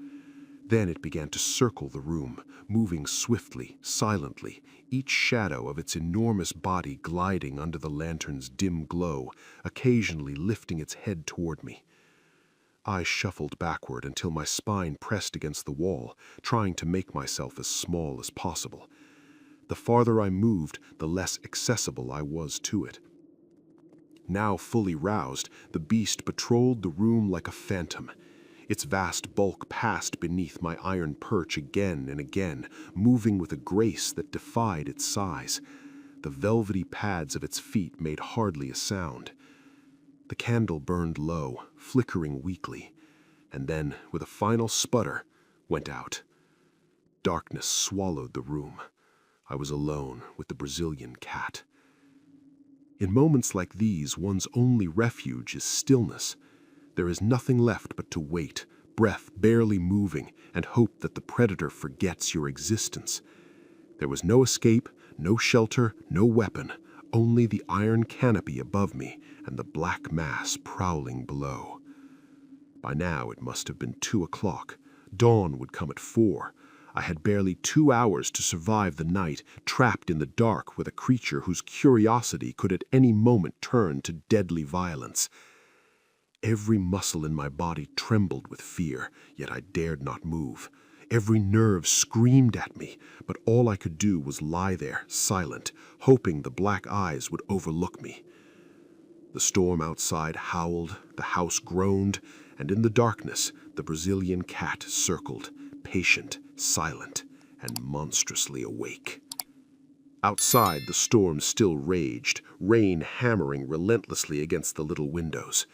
Speaker 1: Then it began to circle the room, moving swiftly, silently, each shadow of its enormous body gliding under the lantern's dim glow, occasionally lifting its head toward me. I shuffled backward until my spine pressed against the wall, trying to make myself as small as possible. The farther I moved, the less accessible I was to it. Now fully roused, the beast patrolled the room like a phantom. Its vast bulk passed beneath my iron perch again and again, moving with a grace that defied its size. The velvety pads of its feet made hardly a sound. The candle burned low, flickering weakly, and then, with a final sputter, went out. Darkness swallowed the room. I was alone with the Brazilian cat. In moments like these, one's only refuge is stillness. There is nothing left but to wait, breath barely moving, and hope that the predator forgets your existence. There was no escape, no shelter, no weapon, only the iron canopy above me and the black mass prowling below. By now it must have been 2 o'clock. Dawn would come at 4. I had barely 2 hours to survive the night, trapped in the dark with a creature whose curiosity could at any moment turn to deadly violence.
Speaker 2: Every muscle in my body trembled with fear, yet I dared not move. Every nerve screamed at me, but all I could do was lie there, silent, hoping the black eyes would overlook me. The storm outside howled, the house groaned, and in the darkness the Brazilian cat circled, patient, silent, and monstrously awake. Outside the storm still raged, rain hammering relentlessly against the little windows.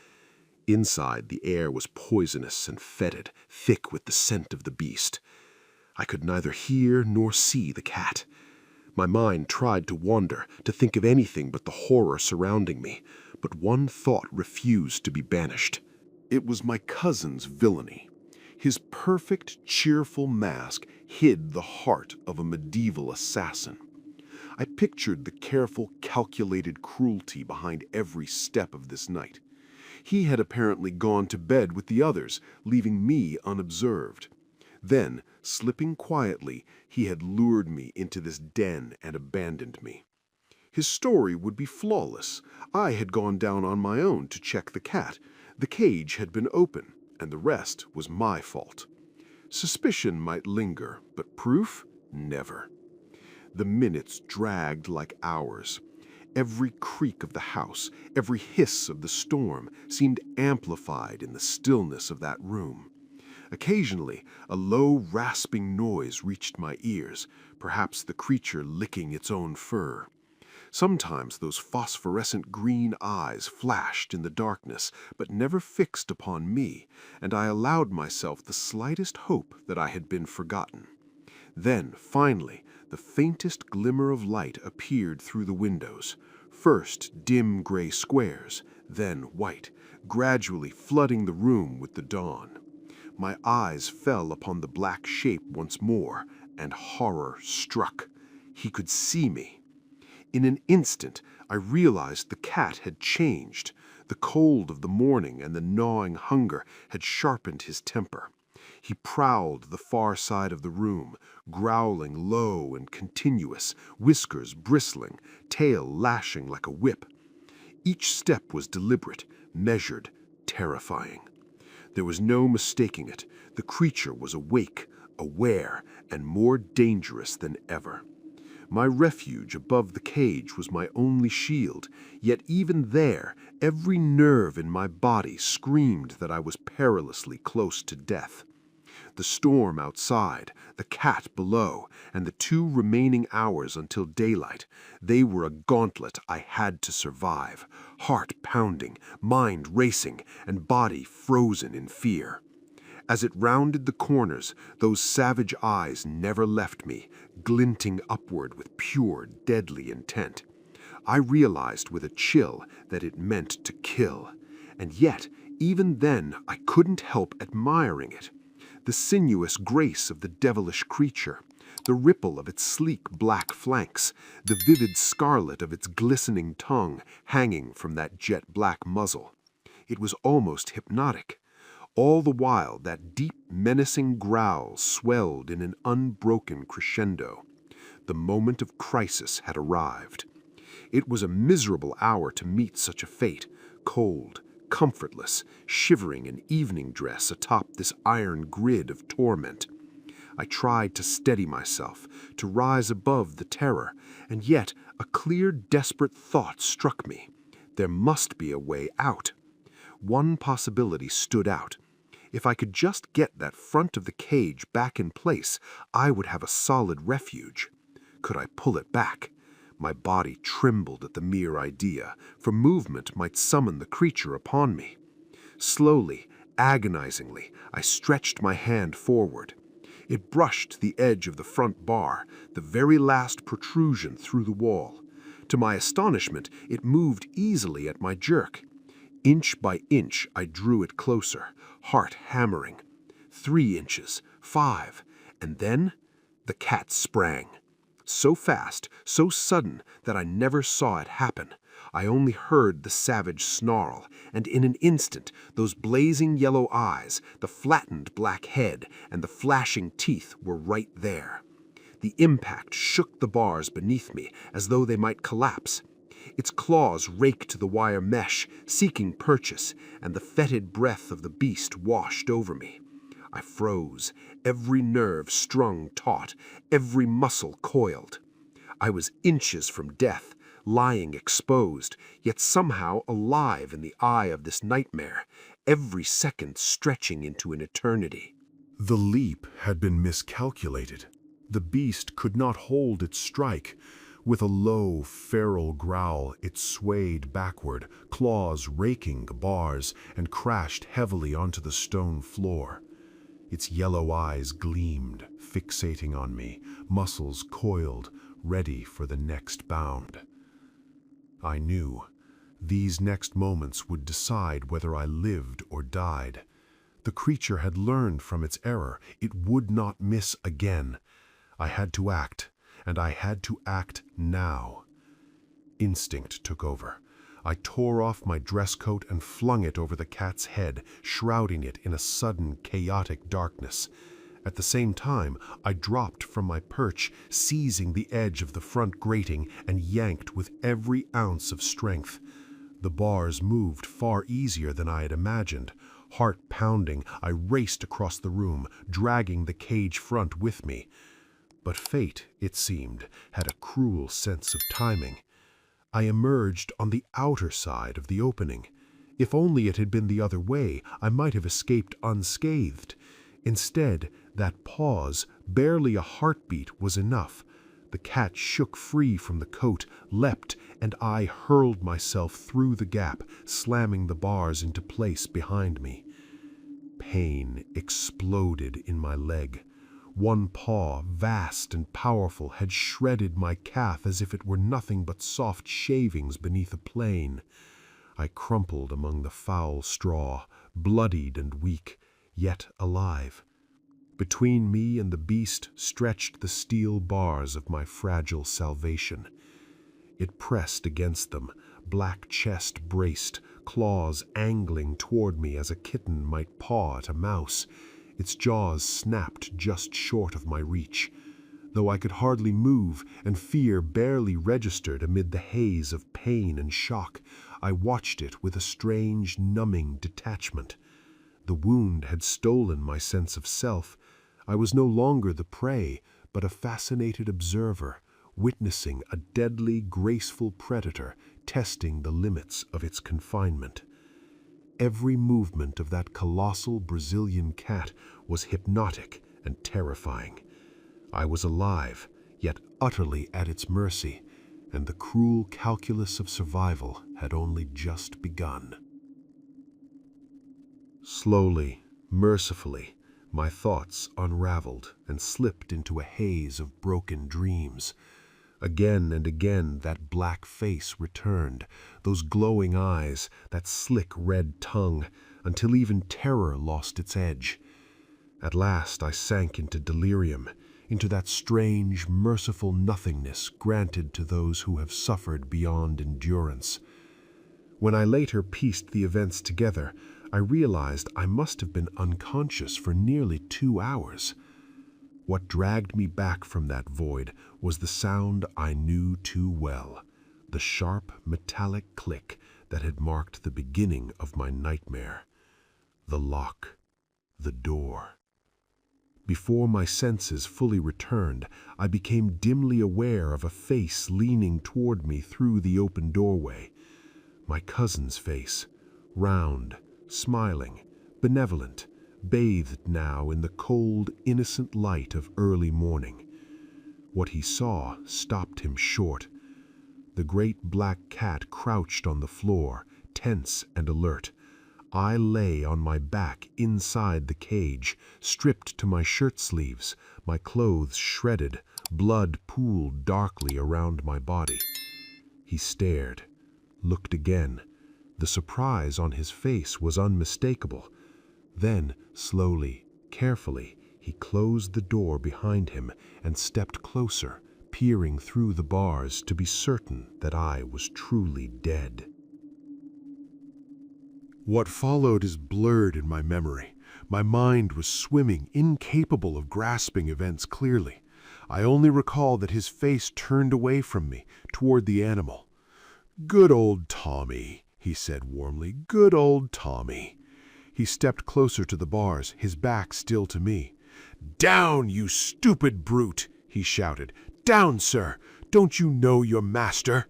Speaker 2: Inside, the air was poisonous and fetid, thick with the scent of the beast. I could neither hear nor see the cat. My mind tried to wander, to think of anything but the horror surrounding me, but one thought refused to be banished. It was my cousin's villainy. His perfect, cheerful mask hid the heart of a medieval assassin. I pictured the careful, calculated cruelty behind every step of this night. He had apparently gone to bed with the others, leaving me unobserved. Then, slipping quietly, he had lured me into this den and abandoned me. His story would be flawless. I had gone down on my own to check the cat. The cage had been open, and the rest was my fault. Suspicion might linger, but proof? Never. The minutes dragged like hours. Every creak of the house, every hiss of the storm seemed amplified in the stillness of that room. Occasionally, a low, rasping noise reached my ears, perhaps the creature licking its own fur. Sometimes those phosphorescent green eyes flashed in the darkness, but never fixed upon me, and I allowed myself the slightest hope that I had been forgotten. Then, finally, the faintest glimmer of light appeared through the windows, first dim gray squares, then white, gradually flooding the room with the dawn. My eyes fell upon the black shape once more, and horror struck. He could see me. In an instant, I realized the cat had changed. The cold of the morning and the gnawing hunger had sharpened his temper. He prowled the far side of the room, growling low and continuous, whiskers bristling, tail lashing like a whip. Each step was deliberate, measured, terrifying. There was no mistaking it. The creature was awake, aware, and more dangerous than ever. My refuge above the cage was my only shield, yet even there, every nerve in my body screamed that I was perilously close to death. The storm outside, the cat below, and the 2 remaining hours until daylight, they were a gauntlet I had to survive, heart pounding, mind racing, and body frozen in fear. As it rounded the corners, those savage eyes never left me, glinting upward with pure, deadly intent. I realized with a chill that it meant to kill, and yet, even then, I couldn't help admiring it. The sinuous grace of the devilish creature, the ripple of its sleek black flanks, the vivid scarlet of its glistening tongue hanging from that jet-black muzzle. It was almost hypnotic. All the while, that deep, menacing growl swelled in an unbroken crescendo. The moment of crisis had arrived. It was a miserable hour to meet such a fate, cold, comfortless, shivering in evening dress atop this iron grid of torment. I tried to steady myself, to rise above the terror, and yet a clear, desperate thought struck me. There must be a way out. One possibility stood out. If I could just get that front of the cage back in place, I would have a solid refuge. Could I pull it back? My body trembled at the mere idea, for movement might summon the creature upon me. Slowly, agonizingly, I stretched my hand forward. It brushed the edge of the front bar, the very last protrusion through the wall. To my astonishment, it moved easily at my jerk. Inch by inch, I drew it closer, heart hammering. 3 inches, 5, and then the cat sprang. So fast, so sudden that I never saw it happen. I only heard the savage snarl, and in an instant, those blazing yellow eyes, the flattened black head, and the flashing teeth were right there. The impact shook the bars beneath me as though they might collapse. Its claws raked the wire mesh, seeking purchase, and the fetid breath of the beast washed over me. I froze, every nerve strung taut, every muscle coiled. I was inches from death, lying exposed, yet somehow alive in the eye of this nightmare, every second stretching into an eternity.
Speaker 1: The leap had been miscalculated. The beast could not hold its strike. With a low, feral growl, it swayed backward, claws raking the bars, and crashed heavily onto the stone floor. Its yellow eyes gleamed, fixating on me, muscles coiled, ready for the next bound. I knew these next moments would decide whether I lived or died. The creature had learned from its error. It would not miss again. I had to act, and I had to act now. Instinct took over. I tore off my dress coat and flung it over the cat's head, shrouding it in a sudden, chaotic darkness. At the same time, I dropped from my perch, seizing the edge of the front grating, and yanked with every ounce of strength. The bars moved far easier than I had imagined. Heart pounding, I raced across the room, dragging the cage front with me. But fate, it seemed, had a cruel sense of timing. I emerged on the outer side of the opening. If only it had been the other way, I might have escaped unscathed. Instead, that pause, barely a heartbeat, was enough. The cat shook free from the coat, leapt, and I hurled myself through the gap, slamming the bars into place behind me. Pain exploded in my leg. One paw, vast and powerful, had shredded my calf as if it were nothing but soft shavings beneath a plane. I crumpled among the foul straw, bloodied and weak, yet alive. Between me and the beast stretched the steel bars of my fragile salvation. It pressed against them, black chest braced, claws angling toward me as a kitten might paw at a mouse. Its jaws snapped just short of my reach. Though I could hardly move, and fear barely registered amid the haze of pain and shock, I watched it with a strange, numbing detachment. The wound had stolen my sense of self. I was no longer the prey, but a fascinated observer, witnessing a deadly, graceful predator testing the limits of its confinement. Every movement of that colossal Brazilian cat was hypnotic and terrifying. I was alive, yet utterly at its mercy, and the cruel calculus of survival had only just begun. Slowly, mercifully, my thoughts unraveled and slipped into a haze of broken dreams. Again and again that black face returned, those glowing eyes, that slick red tongue, until even terror lost its edge. At last I sank into delirium, into that strange, merciful nothingness granted to those who have suffered beyond endurance. When I later pieced the events together, I realized I must have been unconscious for nearly 2 hours. What dragged me back from that void was the sound I knew too well, the sharp, metallic click that had marked the beginning of my nightmare. The lock, the door. Before my senses fully returned, I became dimly aware of a face leaning toward me through the open doorway. My cousin's face, round, smiling, benevolent, bathed now in the cold, innocent light of early morning. What he saw stopped him short. The great black cat crouched on the floor, tense and alert. I lay on my back inside the cage, stripped to my shirt sleeves, my clothes shredded, blood pooled darkly around my body. He stared, looked again. The surprise on his face was unmistakable. Then, slowly, carefully, he closed the door behind him and stepped closer, peering through the bars to be certain that I was truly dead. What followed is blurred in my memory. My mind was swimming, incapable of grasping events clearly. I only recall that his face turned away from me, toward the animal.
Speaker 2: "Good old Tommy," he said warmly. "Good old Tommy." He stepped closer to the bars, his back still to me. "Down, you stupid brute!" he shouted. "Down, sir! Don't you know your master?"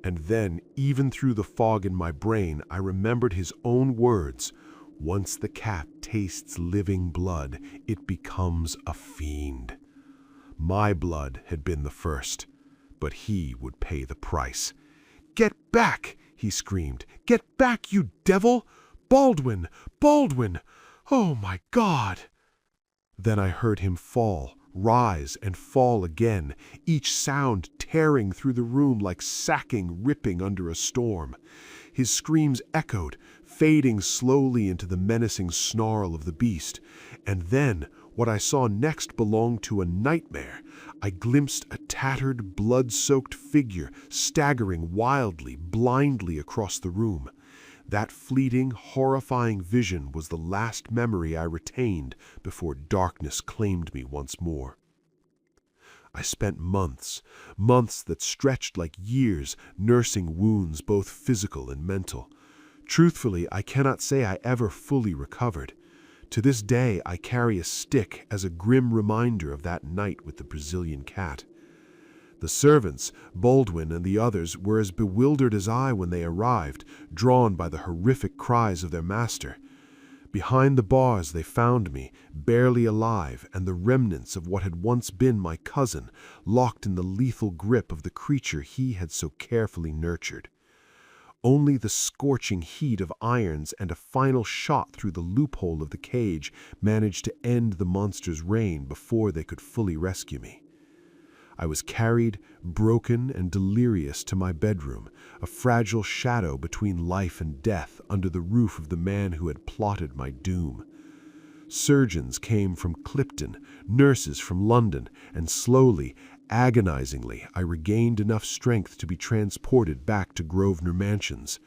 Speaker 2: And then, even through the fog in my brain, I remembered his own words. "Once the cat tastes living blood, it becomes a fiend." My blood had been the first, but he would pay the price. "Get back!" he screamed. "Get back, you devil! Baldwin! Baldwin! Oh, my God!" Then I heard him fall, rise and fall again, each sound tearing through the room like sacking ripping under a storm. His screams echoed, fading slowly into the menacing snarl of the beast. And then, what I saw next belonged to a nightmare. I glimpsed a tattered, blood-soaked figure staggering wildly, blindly across the room. That fleeting, horrifying vision was the last memory I retained before darkness claimed me once more. I spent months that stretched like years, nursing wounds both physical and mental. Truthfully, I cannot say I ever fully recovered. To this day, I carry a stick as a grim reminder of that night with the Brazilian cat. The servants, Baldwin and the others, were as bewildered as I when they arrived, drawn by the horrific cries of their master. Behind the bars they found me, barely alive, and the remnants of what had once been my cousin, locked in the lethal grip of the creature he had so carefully nurtured. Only the scorching heat of irons and a final shot through the loophole of the cage managed to end the monster's reign before they could fully rescue me. I was carried, broken and delirious, to my bedroom, a fragile shadow between life and death under the roof of the man who had plotted my doom. Surgeons came from Clipton, nurses from London, and slowly, agonizingly, I regained enough strength to be transported back to Grosvenor Mansions.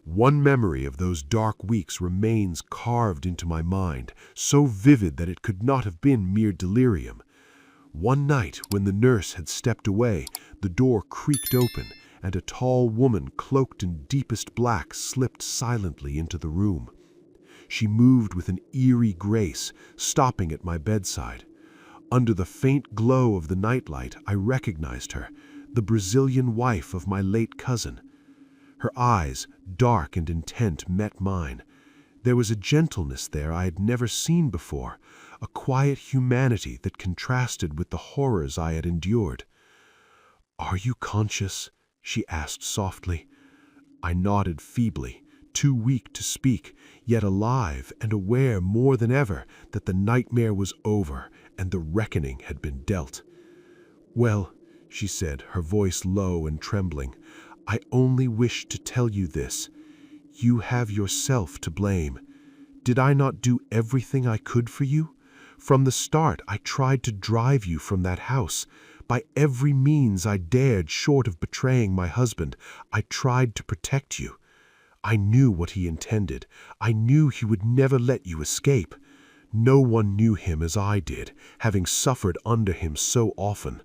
Speaker 2: One memory of those dark weeks remains carved into my mind, so vivid that it could not have been mere delirium. One night, when the nurse had stepped away, the door creaked open, and a tall woman cloaked in deepest black slipped silently into the room. She moved with an eerie grace, stopping at my bedside. Under the faint glow of the nightlight, I recognized her, the Brazilian wife of my late cousin. Her eyes, dark and intent, met mine. There was a gentleness there I had never seen before, a quiet humanity that contrasted with the horrors I had endured. "Are you conscious?" she asked softly. I nodded feebly, too weak to speak, yet alive and aware more than ever that the nightmare was over and the reckoning had been dealt. "Well," she said, her voice low and trembling, "I only wish to tell you this. You have yourself to blame. Did I not do everything I could for you? From the start, I tried to drive you from that house. By every means I dared, short of betraying my husband, I tried to protect you. I knew what he intended. I knew he would never let you escape. No one knew him as I did, having suffered under him so often.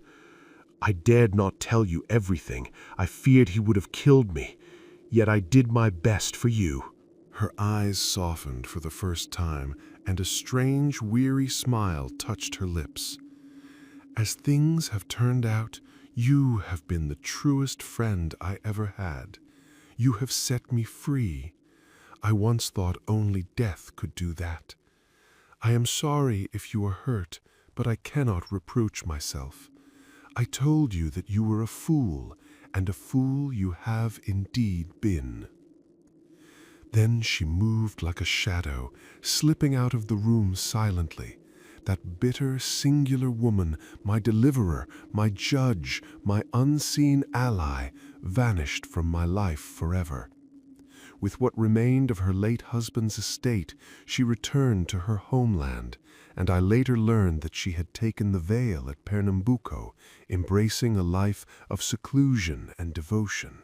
Speaker 2: I dared not tell you everything. I feared he would have killed me. Yet I did my best for you." Her eyes softened for the first time, and a strange, weary smile touched her lips. "As things have turned out, you have been the truest friend I ever had. You have set me free. I once thought only death could do that. I am sorry if you are hurt, but I cannot reproach myself. I told you that you were a fool, and a fool you have indeed been." Then she moved like a shadow, slipping out of the room silently. That bitter, singular woman, my deliverer, my judge, my unseen ally, vanished from my life forever. With what remained of her late husband's estate, she returned to her homeland, and I later learned that she had taken the veil at Pernambuco, embracing a life of seclusion and devotion.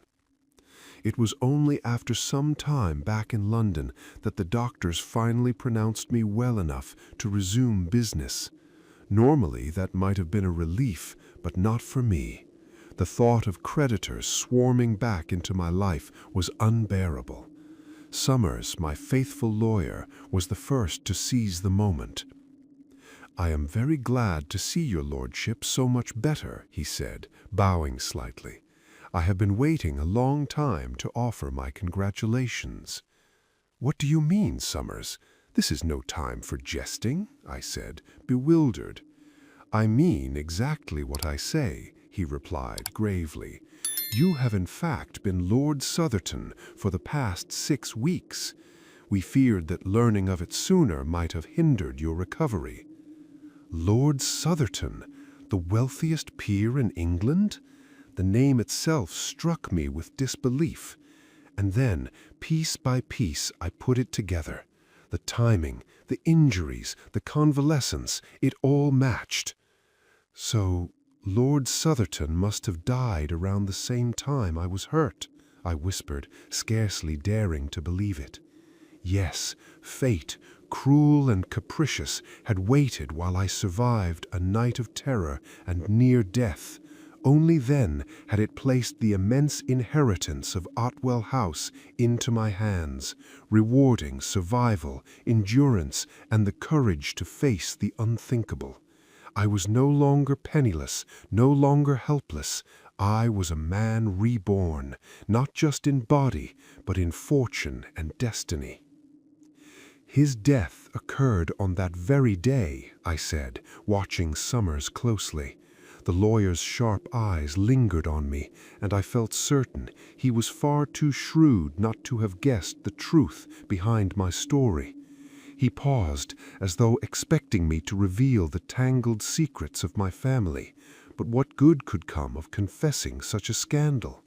Speaker 2: It was only after some time back in London that the doctors finally pronounced me well enough to resume business. Normally, that might have been a relief, but not for me. The thought of creditors swarming back into my life was unbearable. Summers, my faithful lawyer, was the first to seize the moment. "I am very glad to see your lordship so much better," he said, bowing slightly. "I have been waiting a long time to offer my congratulations." "What do you mean, Summers? This is no time for jesting," I said, bewildered. "I mean exactly what I say," he replied gravely. "You have in fact been Lord Sotherton for the past 6 weeks. We feared that learning of it sooner might have hindered your recovery." Lord Sotherton, the wealthiest peer in England? The name itself struck me with disbelief. And then, piece by piece, I put it together. The timing, the injuries, the convalescence, it all matched. "So, Lord Sotherton must have died around the same time I was hurt," I whispered, scarcely daring to believe it. Yes, fate, cruel and capricious, had waited while I survived a night of terror and near death. Only then had it placed the immense inheritance of Otwell House into my hands, rewarding survival, endurance, and the courage to face the unthinkable. I was no longer penniless, no longer helpless. I was a man reborn, not just in body, but in fortune and destiny. "His death occurred on that very day," I said, watching Summers closely. The lawyer's sharp eyes lingered on me, and I felt certain he was far too shrewd not to have guessed the truth behind my story. He paused, as though expecting me to reveal the tangled secrets of my family, but what good could come of confessing such a scandal?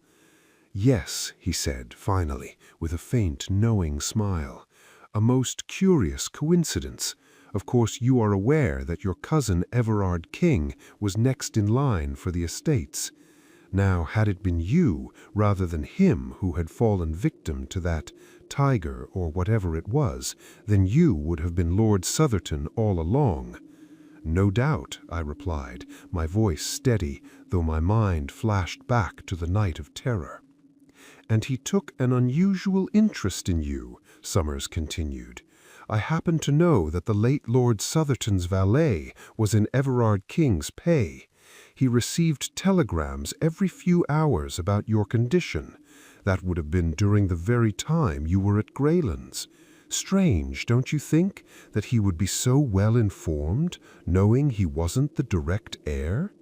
Speaker 2: "Yes," he said finally, with a faint, knowing smile. "A most curious coincidence. Of course you are aware that your cousin Everard King was next in line for the estates. Now, had it been you, rather than him, who had fallen victim to that tiger or whatever it was, then you would have been Lord Sotherton all along." "No doubt," I replied, my voice steady, though my mind flashed back to the night of terror. "And he took an unusual interest in you," Summers continued. "I happen to know that the late Lord Sotherton's valet was in Everard King's pay. He received telegrams every few hours about your condition. That would have been during the very time you were at Greylands. Strange, don't you think, that he would be so well informed, knowing he wasn't the direct heir?"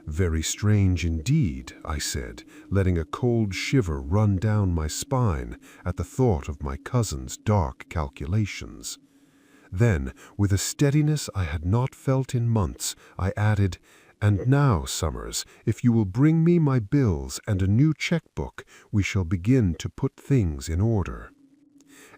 Speaker 2: "Very strange indeed," I said, letting a cold shiver run down my spine at the thought of my cousin's dark calculations. Then, with a steadiness I had not felt in months, I added, "And now, Summers, if you will bring me my bills and a new checkbook, we shall begin to put things in order."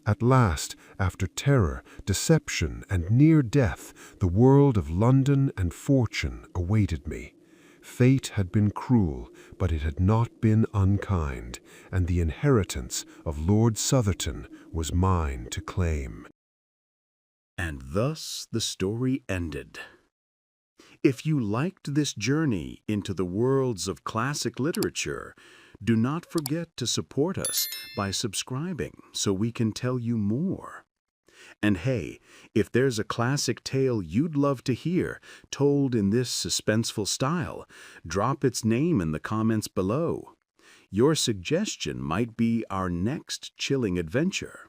Speaker 2: At last, after terror, deception, and near death, the world of London and fortune awaited me. Fate had been cruel, but it had not been unkind, and the inheritance of Lord Sotherton was mine to claim.
Speaker 1: And thus the story ended. If you liked this journey into the worlds of classic literature, do not forget to support us by subscribing so we can tell you more. And hey, if there's a classic tale you'd love to hear told in this suspenseful style, drop its name in the comments below. Your suggestion might be our next chilling adventure.